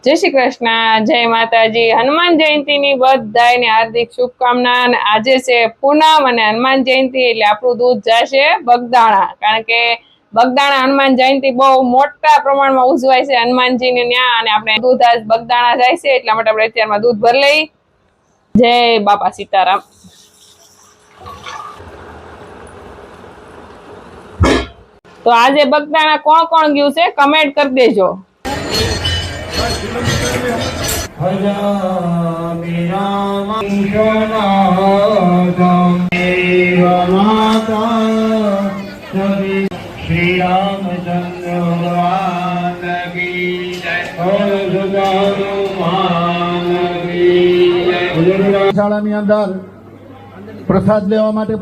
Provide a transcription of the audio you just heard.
જય શ્રી કૃષ્ણ, જય માતાજી। હનુમાન જયંતીની બધાયને હાર્દિક શુભકામના। અને આજે છે પૂનમ અને હનુમાન જયંતી એટલે આપણું દૂધ જશે બગદાણા, કારણ કે બગદાણા હનુમાન જયંતી બહુ મોટા પ્રમાણમાં ઉજવાય છે હનુમાનજીને ત્યાં, અને આપણે દૂધ આજ બગદાણા જાય છે એટલા માટે આપણે અત્યારમાં દૂધ ભરી લઈ। જય બાપા સીતારામ। તો આજે બગદાણા કોણ કોણ ગયું છે કમેન્ટ કરી દેજો। श्री रामचंद्र भगवान की जय। શાળાની અંદર પ્રસાદ લેવા માટે